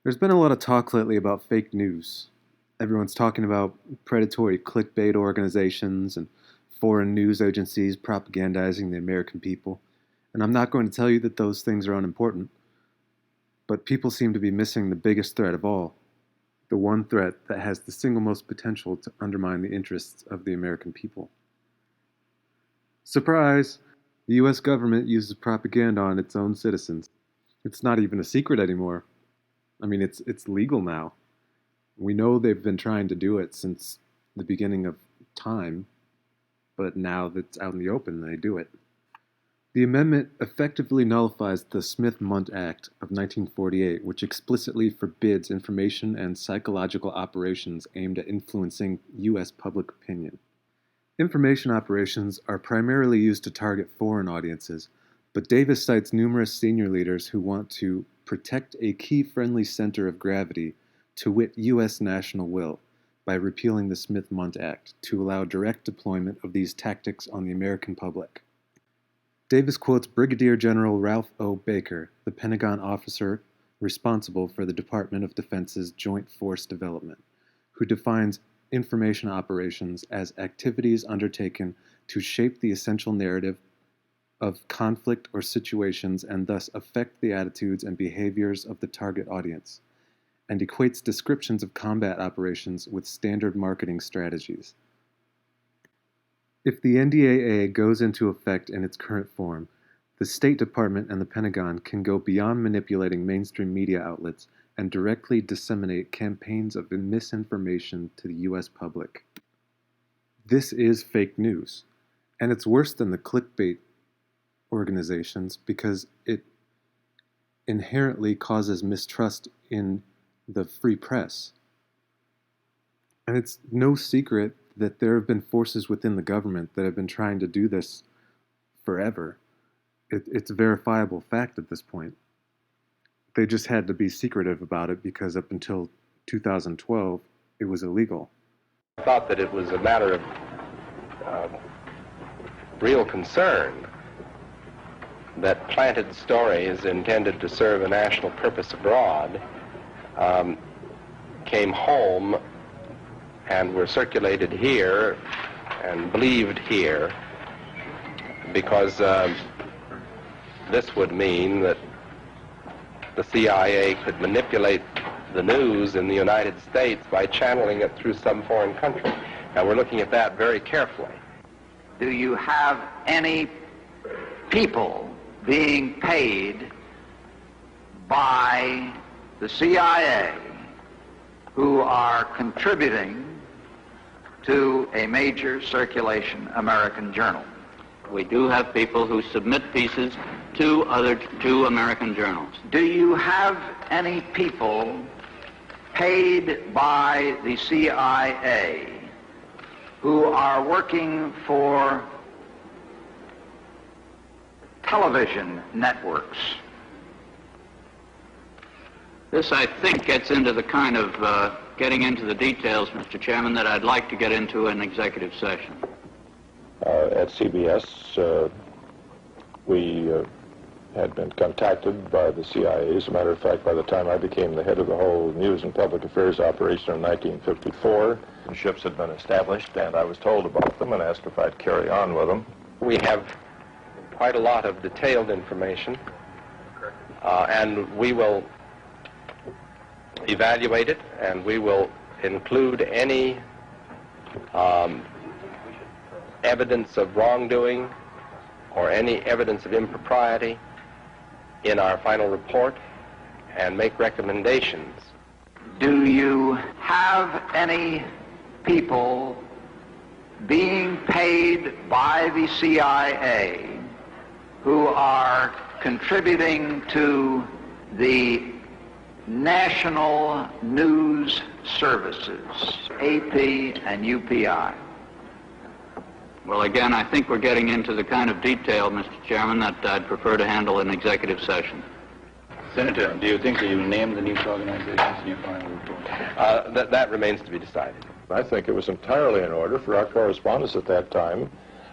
There's been a lot of talk lately about fake news. Everyone's talking about predatory clickbait organizations and foreign news agencies propagandizing the American people. And I'm not going to tell you that those things are unimportant, but people seem to be missing the biggest threat of all, the one threat that has the single most potential to undermine the interests of the American people. Surprise! The US government uses propaganda on its own citizens. It's not even a secret anymore. I mean, it's legal now. We know they've been trying to do it since the beginning of time, but now that it's out in the open, they do it. The amendment effectively nullifies the Smith-Mundt Act of 1948, which explicitly forbids information and psychological operations aimed at influencing U.S. public opinion. Information operations are primarily used to target foreign audiences, but Davis cites numerous senior leaders who want to protect a key friendly center of gravity, to wit U.S. national will, by repealing the Smith-Mundt Act to allow direct deployment of these tactics on the American public. Davis quotes Brigadier General Ralph O. Baker, the Pentagon officer responsible for the Department of Defense's Joint Force Development, who defines information operations as activities undertaken to shape the essential narrative of conflict or situations and thus affect the attitudes and behaviors of the target audience, and equates descriptions of combat operations with standard marketing strategies. If the NDAA goes into effect in its current form, the State Department and the Pentagon can go beyond manipulating mainstream media outlets and directly disseminate campaigns of misinformation to the U.S. public. This is fake news, and it's worse than the clickbait organizations because it inherently causes mistrust in the free press. And it's no secret that there have been forces within the government that have been trying to do this forever. It's a verifiable fact at this point. They just had to be secretive about it because up until 2012, it was illegal. I thought that it was a matter of real concern that planted stories intended to serve a national purpose abroad came home and were circulated here and believed here, because this would mean that the CIA could manipulate the news in the United States by channeling it through some foreign country. Now, we're looking at that very carefully. Do you have any people being paid by the CIA who are contributing to a major circulation American journal? We do have people who submit pieces to American journals. Do you have any people paid by the CIA who are working for television networks? This, I think, gets into the kind of getting into the details, Mr. Chairman, that I'd like to get into in executive session. At CBS, we had been contacted by the CIA. As a matter of fact, by the time I became the head of the whole news and public affairs operation in 1954, ships had been established, and I was told about them and asked if I'd carry on with them. We have quite a lot of detailed information, and we will evaluate it, and we will include any evidence of wrongdoing or any evidence of impropriety in our final report and make recommendations. Do you have any people being paid by the CIA who are contributing to the national news services, AP and UPI? Well, again, I think we're getting into the kind of detail, Mr. Chairman, that I'd prefer to handle in executive session. Senator, do you think that you named the news organizations in your final report? That remains to be decided. I think it was entirely in order for our correspondents at that time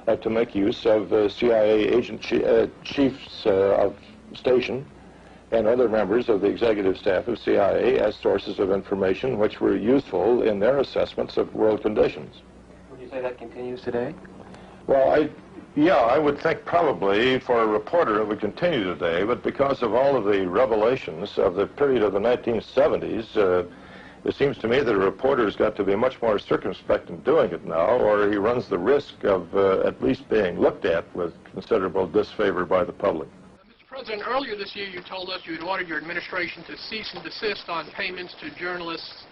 to make use of CIA agent chiefs of station and other members of the executive staff of CIA as sources of information which were useful in their assessments of world conditions. Would you say that continues today? Well, I would think probably for a reporter it would continue today, but because of all of the revelations of the period of the 1970s, it seems to me that a reporter's got to be much more circumspect in doing it now, or he runs the risk of at least being looked at with considerable disfavor by the public. Mr. President, earlier this year you told us you had ordered your administration to cease and desist on payments to journalists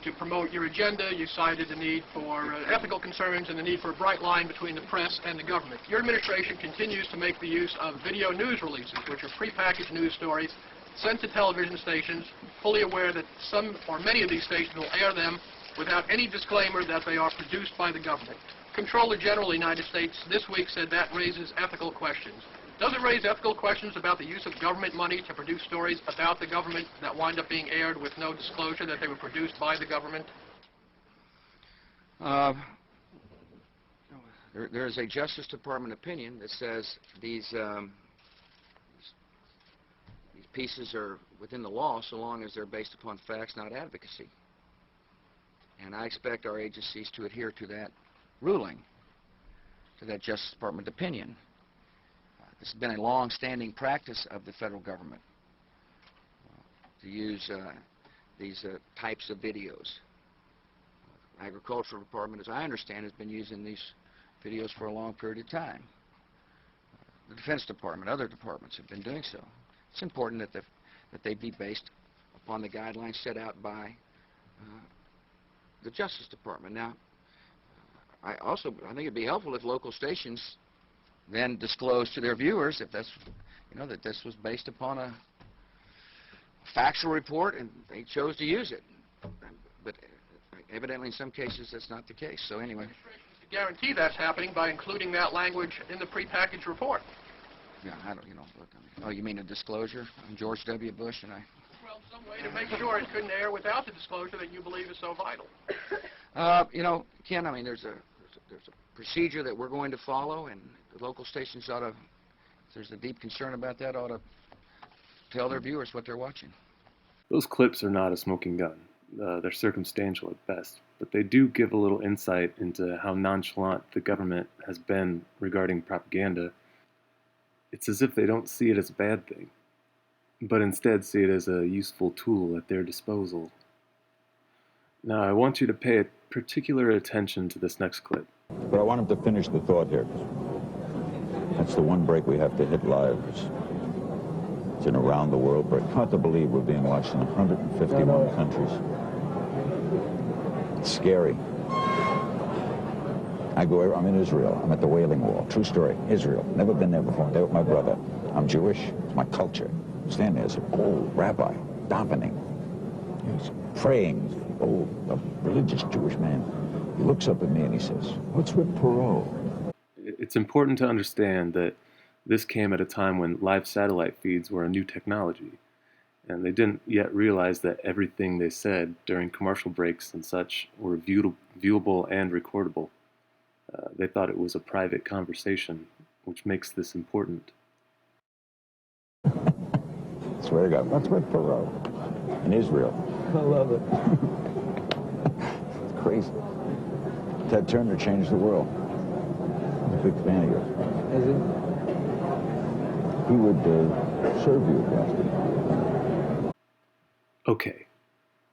to promote your agenda. You cited the need for ethical concerns and the need for a bright line between the press and the government. Your administration continues to make the use of video news releases, which are prepackaged news stories sent to television stations, fully aware that some or many of these stations will air them without any disclaimer that they are produced by the government. Comptroller General of the United States this week said that raises ethical questions. Does it raise ethical questions about the use of government money to produce stories about the government that wind up being aired with no disclosure that they were produced by the government? There is a Justice Department opinion that says these pieces are within the law so long as they're based upon facts, not advocacy. And I expect our agencies to adhere to that ruling, to that Justice Department opinion. This has been a long-standing practice of the federal government to use these types of videos. The Agricultural Department, as I understand, has been using these videos for a long period of time. The Defense Department, other departments have been doing so. It's important that they be based upon the guidelines set out by the Justice Department. Now, I think it'd be helpful if local stations then disclose to their viewers if that's, that this was based upon a factual report and they chose to use it. But evidently in some cases that's not the case. So anyway. To guarantee that's happening by including that language in the prepackaged report. Yeah, I don't, look, oh, you mean a disclosure? I'm George W. Bush and I... Well, some way to make sure it couldn't air without the disclosure that you believe is so vital. Ken, I mean, there's a procedure that we're going to follow, and the local stations ought to, if there's a deep concern about that, ought to tell their viewers what they're watching. Those clips are not a smoking gun. They're circumstantial at best, but they do give a little insight into how nonchalant the government has been regarding propaganda. It's as if they don't see it as a bad thing, but instead see it as a useful tool at their disposal. Now, I want you to pay particular attention to this next clip. But I want him to finish the thought here. That's the one break we have to hit live. It's an around the world break. Hard to believe we're being watched in 151 countries. It's scary. I'm in Israel. I'm at the Wailing Wall. True story. Israel. Never been there before. There with my brother. I'm Jewish. It's my culture. Stand there as an old rabbi, davening. He's praying. Old, a religious Jewish man. He looks up at me and he says, "What's with Perot?" It's important to understand that this came at a time when live satellite feeds were a new technology, and they didn't yet realize that everything they said during commercial breaks and such were viewable and recordable. They thought it was a private conversation, which makes this important. Swear to God, what's with Perot in Israel? I love it. It's crazy. Ted Turner changed the world. I'm a big fan of yours. Is he? He would serve you if you asked him. Okay,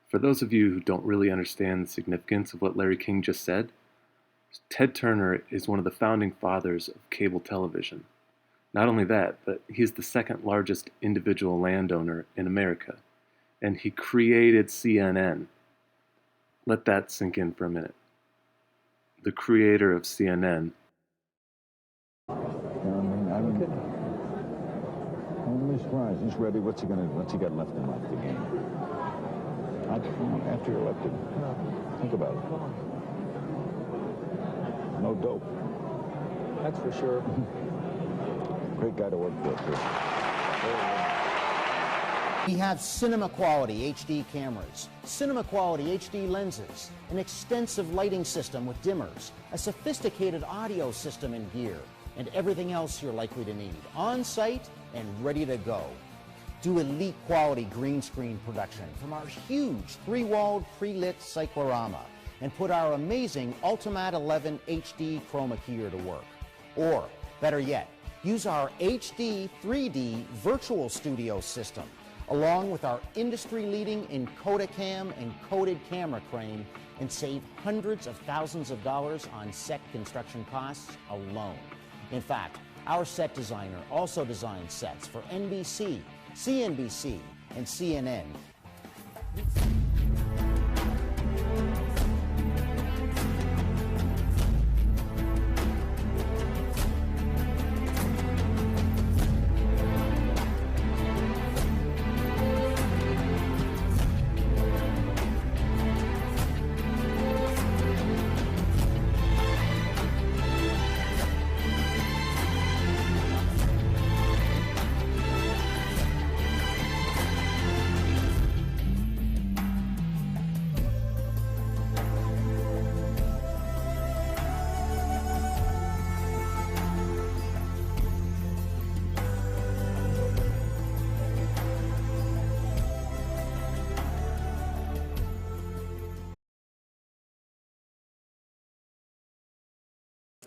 for those of you who don't really understand the significance of what Larry King just said, Ted Turner is one of the founding fathers of cable television. Not only that, but he's the second largest individual landowner in America, and he created CNN. Let that sink in for a minute. The creator of CNN. I'm really surprised. He's ready. What's he got left in the game? After you're elected, think about it. No dope. That's for sure. Great guy to work for, too. We have cinema quality HD cameras, cinema quality HD lenses, an extensive lighting system with dimmers, a sophisticated audio system and gear, and everything else you're likely to need, on site and ready to go. do elite quality green screen production from our huge 3-walled pre-lit cyclorama and put our amazing Ultimat 11 HD chroma keyer to work. Or, better yet, use our HD 3D virtual studio system along with our industry-leading Encodicam and coded camera crane and save hundreds of thousands of dollars on set construction costs alone. In fact, our set designer also designs sets for NBC, CNBC, and CNN.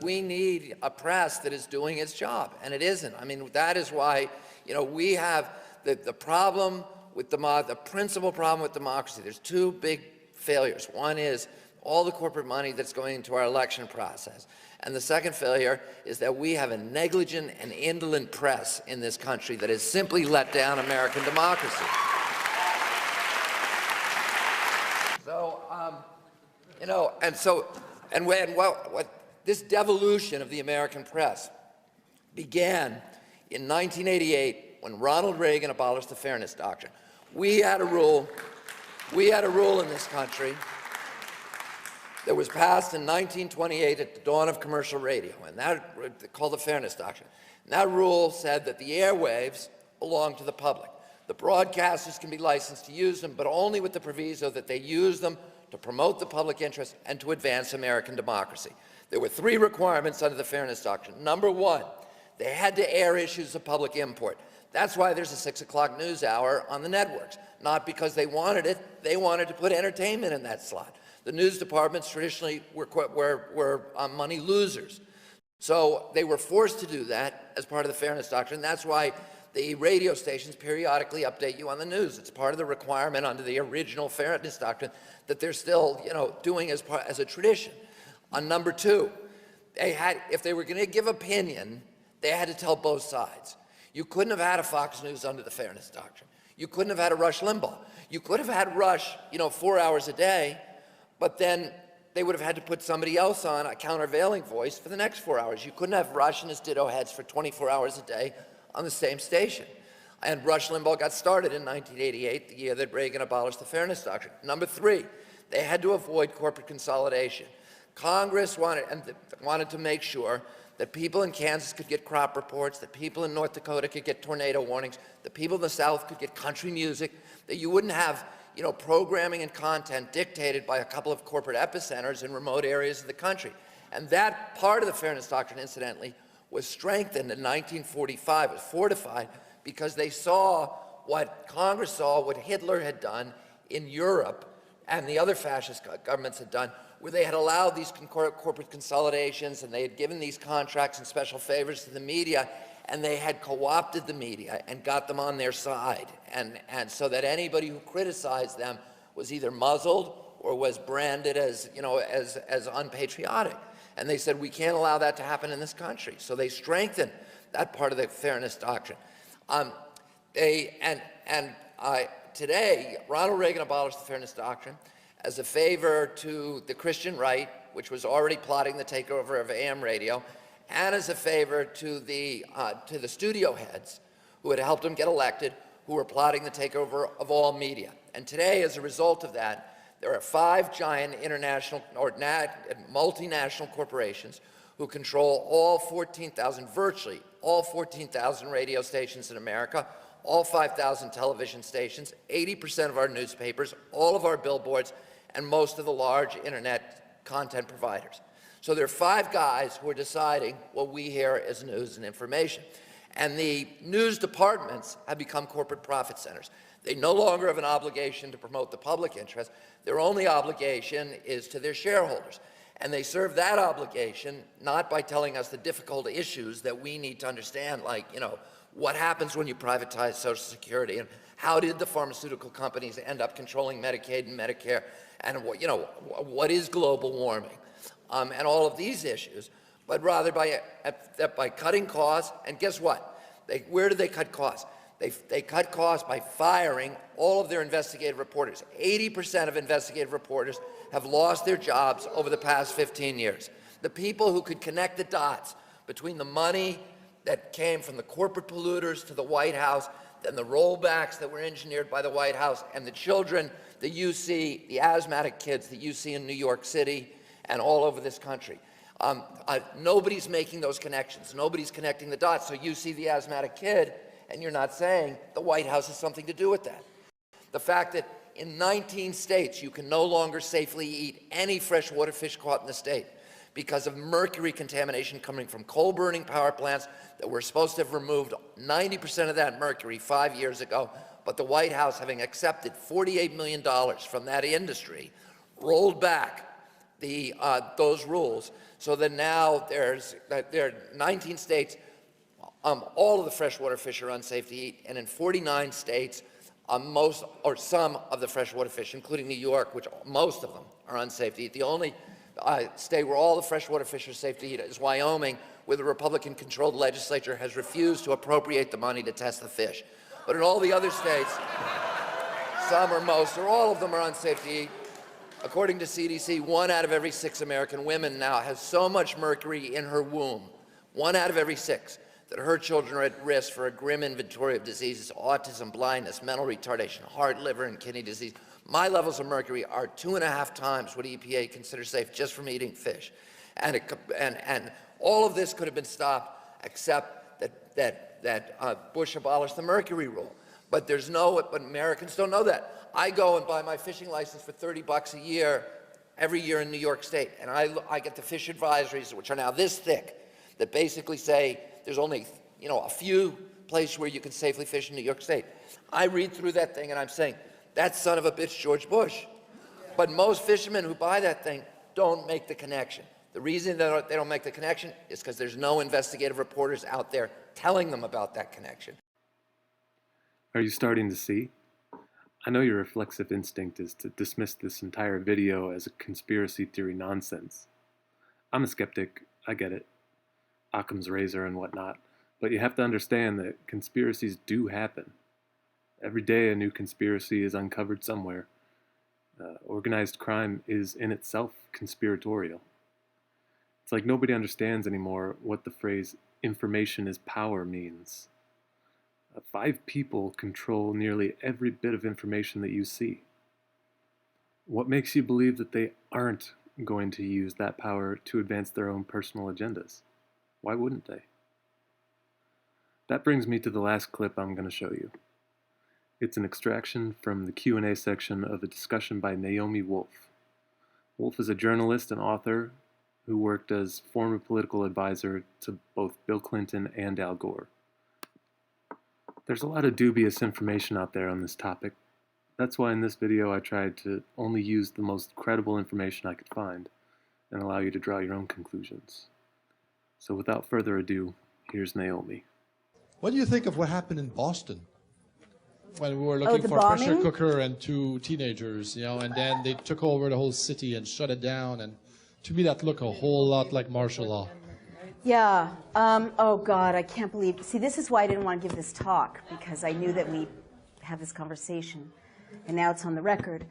We need a press that is doing its job, and it isn't. I mean, that is why, we have the problem with the principal problem with democracy. There's two big failures. One is all the corporate money that's going into our election process. And the second failure is that we have a negligent and indolent press in this country that has simply let down American democracy. So, this devolution of the American press began in 1988 when Ronald Reagan abolished the Fairness Doctrine. We had a rule in this country that was passed in 1928 at the dawn of commercial radio, and that called the Fairness Doctrine. And that rule said that the airwaves belong to the public. The broadcasters can be licensed to use them, but only with the proviso that they use them to promote the public interest and to advance American democracy. There were three requirements under the Fairness Doctrine. Number one, they had to air issues of public import. That's why there's a 6 o'clock news hour on the networks. Not because they wanted it, they wanted to put entertainment in that slot. The news departments traditionally were money losers. So they were forced to do that as part of the Fairness Doctrine. That's why the radio stations periodically update you on the news. It's part of the requirement under the original Fairness Doctrine that they're still, doing as a tradition. On number two, if they were going to give opinion, they had to tell both sides. You couldn't have had a Fox News under the Fairness Doctrine. You couldn't have had a Rush Limbaugh. You could have had Rush, 4 hours a day, but then they would have had to put somebody else on, a countervailing voice, for the next 4 hours. You couldn't have Rush and his ditto heads for 24 hours a day on the same station. And Rush Limbaugh got started in 1988, the year that Reagan abolished the Fairness Doctrine. Number three, they had to avoid corporate consolidation. Congress wanted to make sure that people in Kansas could get crop reports, that people in North Dakota could get tornado warnings, that people in the South could get country music, that you wouldn't have, programming and content dictated by a couple of corporate epicenters in remote areas of the country. And that part of the Fairness Doctrine, incidentally, was strengthened in 1945, was fortified, because they saw what Congress saw, what Hitler had done in Europe and the other fascist governments had done, where they had allowed these corporate consolidations and they had given these contracts and special favors to the media, and they had co-opted the media and got them on their side, and so that anybody who criticized them was either muzzled or was branded as, as unpatriotic. And they said, we can't allow that to happen in this country. So they strengthened that part of the Fairness Doctrine. Today, Ronald Reagan abolished the Fairness Doctrine as a favor to the Christian right, which was already plotting the takeover of AM radio, and as a favor to the studio heads who had helped him get elected, who were plotting the takeover of all media. And today, as a result of that, there are 5 giant international or multinational corporations who control all 14,000, virtually all 14,000 radio stations in America, all 5,000 television stations, 80% of our newspapers, all of our billboards, and most of the large internet content providers. So there are 5 guys who are deciding what we hear as news and information. And the news departments have become corporate profit centers. They no longer have an obligation to promote the public interest. Their only obligation is to their shareholders. And they serve that obligation not by telling us the difficult issues that we need to understand, like, what happens when you privatize Social Security, and how did the pharmaceutical companies end up controlling Medicaid and Medicare, and what is global warming, and all of these issues, but rather by cutting costs. And guess what? Where do they cut costs? They cut costs by firing all of their investigative reporters. 80% of investigative reporters have lost their jobs over the past 15 years. The people who could connect the dots between the money that came from the corporate polluters to the White House, then the rollbacks that were engineered by the White House, and the children that you see, the asthmatic kids that you see in New York City and all over this country. Nobody's making those connections. Nobody's connecting the dots. So you see the asthmatic kid, and you're not saying the White House has something to do with that. The fact that in 19 states you can no longer safely eat any freshwater fish caught in the state because of mercury contamination coming from coal-burning power plants that were supposed to have removed 90% of that mercury 5 years ago, but the White House, having accepted $48 million from that industry, rolled back those rules so that now there are 19 states, all of the freshwater fish are unsafe to eat, and in 49 states, most or some of the freshwater fish, including New York, which most of them are unsafe to eat. The only state where all the freshwater fish are safe to eat is Wyoming, where the Republican-controlled legislature has refused to appropriate the money to test the fish. But in all the other states, some or most or all of them are unsafe to eat. According to CDC, 1 out of every 6 American women now has so much mercury in her womb, 1 out of every 6, that her children are at risk for a grim inventory of diseases: autism, blindness, mental retardation, heart, liver, and kidney disease. My levels of mercury are 2.5 times what EPA considers safe just from eating fish. And all of this could have been stopped except that Bush abolished the mercury rule. But but Americans don't know that. I go and buy my fishing license for $30 a year every year in New York State, and I get the fish advisories, which are now this thick, that basically say there's only a few places where you can safely fish in New York State. I read through that thing and I'm saying, that son of a bitch, George Bush. But most fishermen who buy that thing don't make the connection. The reason that they don't make the connection is because there's no investigative reporters out there telling them about that connection. Are you starting to see? I know your reflexive instinct is to dismiss this entire video as a conspiracy theory nonsense. I'm a skeptic, I get it. Occam's razor and whatnot. But you have to understand that conspiracies do happen. Every day a new conspiracy is uncovered somewhere. Organized crime is in itself conspiratorial. It's like nobody understands anymore what the phrase "information is power" means. 5 people control nearly every bit of information that you see. What makes you believe that they aren't going to use that power to advance their own personal agendas? Why wouldn't they? That brings me to the last clip I'm going to show you. It's an extraction from the Q&A section of a discussion by Naomi Wolf. Wolf is a journalist and author who worked as former political advisor to both Bill Clinton and Al Gore. There's a lot of dubious information out there on this topic. That's why in this video I tried to only use the most credible information I could find and allow you to draw your own conclusions. So without further ado, here's Naomi. What do you think of what happened in Boston when we were looking for a pressure cooker and 2 teenagers, and then they took over the whole city and shut it down, and to me that looked a whole lot like martial law. Yeah. Oh, God, I can't believe. See, this is why I didn't want to give this talk, because I knew that we have this conversation, and now it's on the record.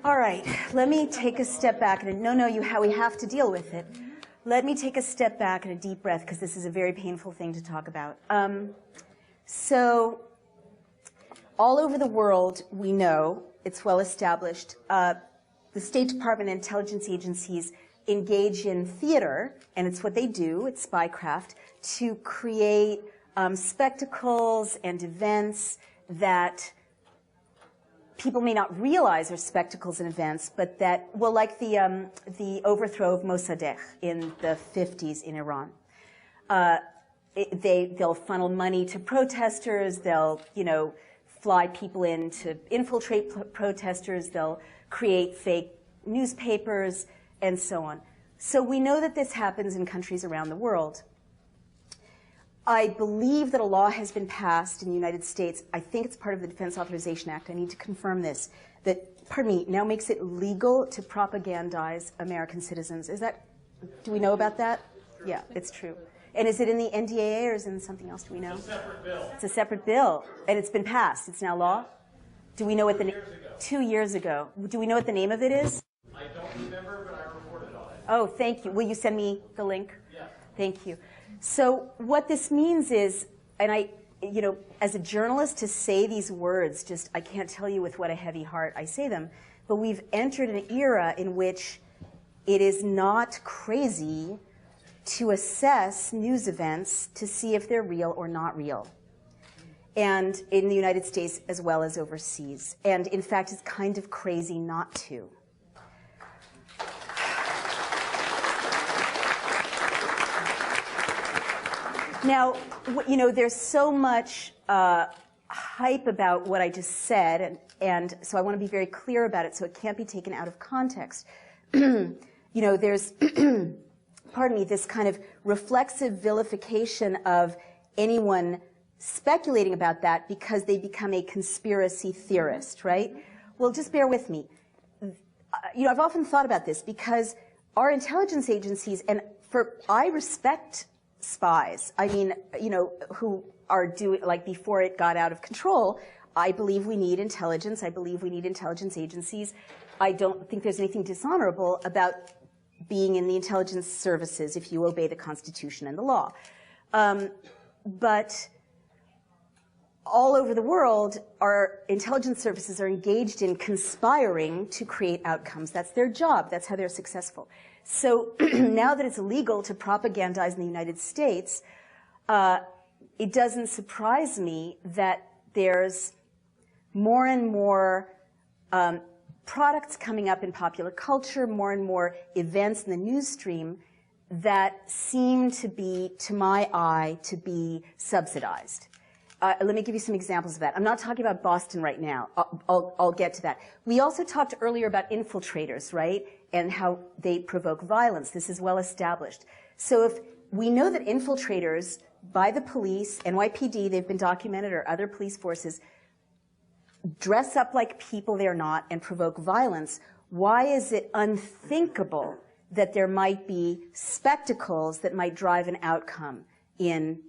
All right, let me take a step back. And we have to deal with it. Let me take a step back and a deep breath, because this is a very painful thing to talk about. So all over the world, we know, it's well established, the State Department and intelligence agencies engage in theater, and it's what they do, it's spycraft, to create spectacles and events that people may not realize are spectacles and events, but that, well, like the overthrow of Mossadegh in the 50s in Iran. they'll funnel money to protesters. They'll, fly people in to infiltrate protesters. They'll create fake newspapers and so on. So we know that this happens in countries around the world. I believe that a law has been passed in the United States. I think it's part of the Defense Authorization Act. I need to confirm this. That, now makes it legal to propagandize American citizens. Do we know about that? Yeah, it's true. And is it in the NDAA or is it in something else? Do we know? It's a separate bill. It's a separate bill. And it's been passed. It's now law? Do we know what the 2 years ago. Do we know what the name of it is? I don't remember, but I reported on it. Oh, thank you. Will you send me the link? Yes. Thank you. So what this means is, and I, as a journalist to say these words, I can't tell you with what a heavy heart I say them, but we've entered an era in which it is not crazy to assess news events to see if they're real or not real. And in the United States as well as overseas. And in fact, it's kind of crazy not to. Now, there's so much hype about what I just said, and so I want to be very clear about it so it can't be taken out of context. There's, pardon me, this kind of reflexive vilification of anyone speculating about that because they become a conspiracy theorist, right? Well, just bear with me. I've often thought about this because our intelligence agencies, I respect spies. I mean, who are doing, before it got out of control, I believe we need intelligence. I believe we need intelligence agencies. I don't think there's anything dishonorable about being in the intelligence services if you obey the Constitution and the law. But all over the world, our intelligence services are engaged in conspiring to create outcomes. That's their job. That's how they're successful. So now that it's illegal to propagandize in the United States, it doesn't surprise me that there's more and more products coming up in popular culture, more and more events in the news stream that seem to be, to my eye, to be subsidized. Let me give you some examples of that. I'm not talking about Boston right now. I'll get to that. We also talked earlier about infiltrators, right? And how they provoke violence. This is well established. So if we know that infiltrators by the police, NYPD, they've been documented, or other police forces, dress up like people they're not and provoke violence, why is it unthinkable that there might be spectacles that might drive an outcome in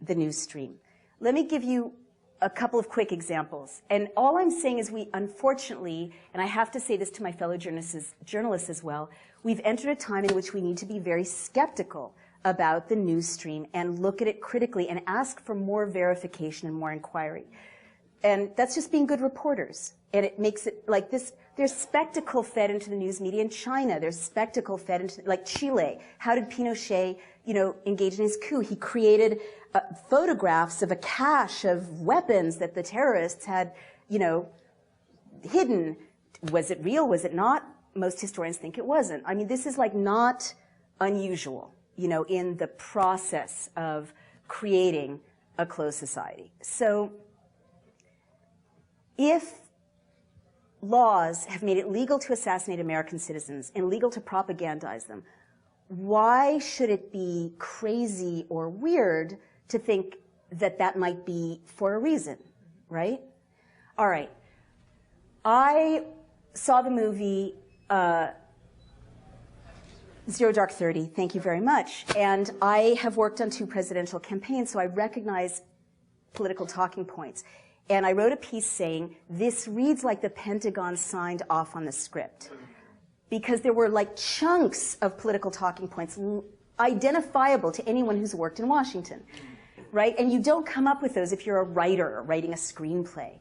the news stream? Let me give you a couple of quick examples. And all I'm saying is we, unfortunately, and I have to say this to my fellow journalists as well, we've entered a time in which we need to be very skeptical about the news stream and look at it critically and ask for more verification and more inquiry. And that's just being good reporters. And it makes it like this. There's spectacle fed into the news media in China. There's spectacle fed into, like Chile. How did Pinochet, engage in his coup? He created photographs of a cache of weapons that the terrorists had, hidden. Was it real? Was it not? Most historians think it wasn't. I mean, this is not unusual, in the process of creating a closed society. So if laws have made it legal to assassinate American citizens and legal to propagandize them, why should it be crazy or weird to think that that might be for a reason, right? All right. I saw the movie Zero Dark 30. Thank you very much. And I have worked on 2 presidential campaigns, so I recognize political talking points. And I wrote a piece saying, this reads like the Pentagon signed off on the script. Because there were chunks of political talking points identifiable to anyone who's worked in Washington, right? And you don't come up with those if you're a writer writing a screenplay.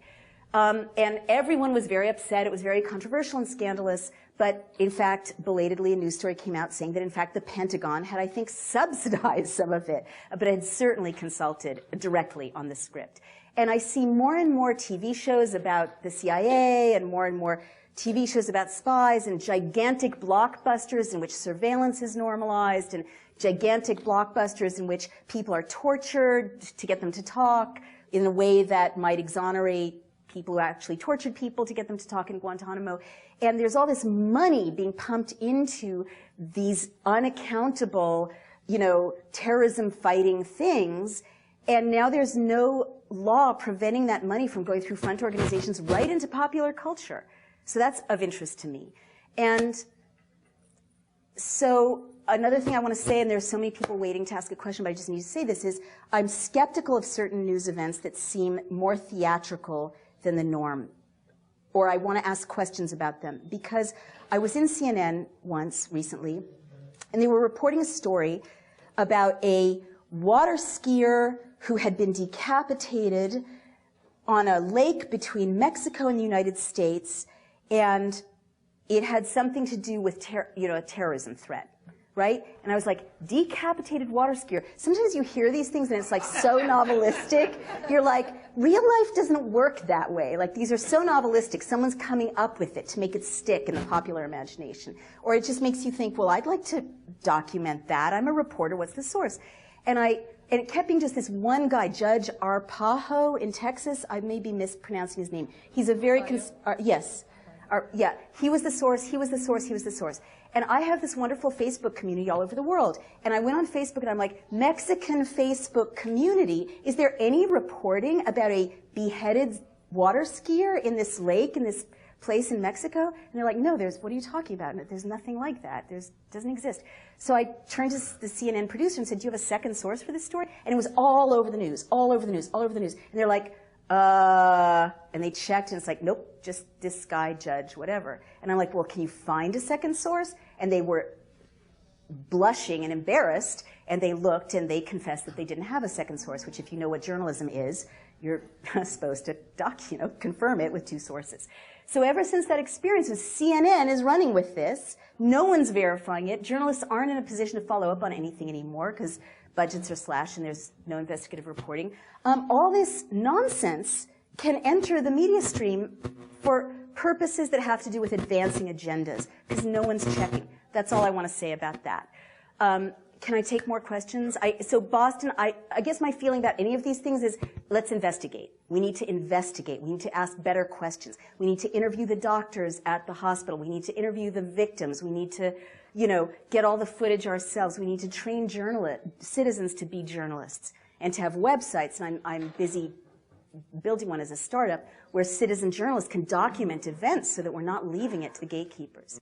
And everyone was very upset. It was very controversial and scandalous. But in fact, belatedly, a news story came out saying that in fact the Pentagon had, I think, subsidized some of it, but had certainly consulted directly on the script. And I see more and more TV shows about the CIA and more TV shows about spies and gigantic blockbusters in which surveillance is normalized and gigantic blockbusters in which people are tortured to get them to talk in a way that might exonerate people who actually tortured people to get them to talk in Guantanamo. And there's all this money being pumped into these unaccountable, terrorism fighting things. And now there's no law preventing that money from going through front organizations right into popular culture. So that's of interest to me. And so another thing I want to say, and there's so many people waiting to ask a question, but I just need to say this, is I'm skeptical of certain news events that seem more theatrical than the norm. Or I want to ask questions about them. Because I was in CNN once recently, and they were reporting a story about a water skier who had been decapitated on a lake between Mexico and the United States, and it had something to do with a terrorism threat, right? And I was like, decapitated water skier. Sometimes you hear these things and it's like so novelistic. You're like, real life doesn't work that way. Like, these are so novelistic. Someone's coming up with it to make it stick in the popular imagination. Or it just makes you think, well, I'd like to document that. I'm a reporter. What's the source? And it kept being just this one guy, Judge Arpajo in Texas. I may be mispronouncing his name. He's a very, yes. Yeah, he was the source, he was the source, he was the source. And I have this wonderful Facebook community all over the world. And I went on Facebook and I'm like, Mexican Facebook community, is there any reporting about a beheaded water skier in this lake, in this place in Mexico? And they're like, no, what are you talking about? There's nothing like that. Doesn't exist. So I turned to the CNN producer and said, do you have a second source for this story? And it was all over the news, all over the news, all over the news. And they're like, and they checked and it's like, nope, just this guy, Judge, whatever. And I'm like, well, can you find a second source? And they were blushing and embarrassed, and they looked and they confessed that they didn't have a second source, which if you know what journalism is, you're supposed to confirm it with two sources. So ever since that experience, CNN is running with this. No one's verifying it. Journalists aren't in a position to follow up on anything anymore because budgets are slashed and there's no investigative reporting. All this nonsense can enter the media stream for purposes that have to do with advancing agendas because no one's checking. That's all I want to say about that. Can I take more questions? So Boston, I guess my feeling about any of these things is let's investigate. We need to investigate. We need to ask better questions. We need to interview the doctors at the hospital. We need to interview the victims. We need to, get all the footage ourselves. We need to train citizens to be journalists and to have websites. And I'm busy building one as a startup where citizen journalists can document events so that we're not leaving it to the gatekeepers.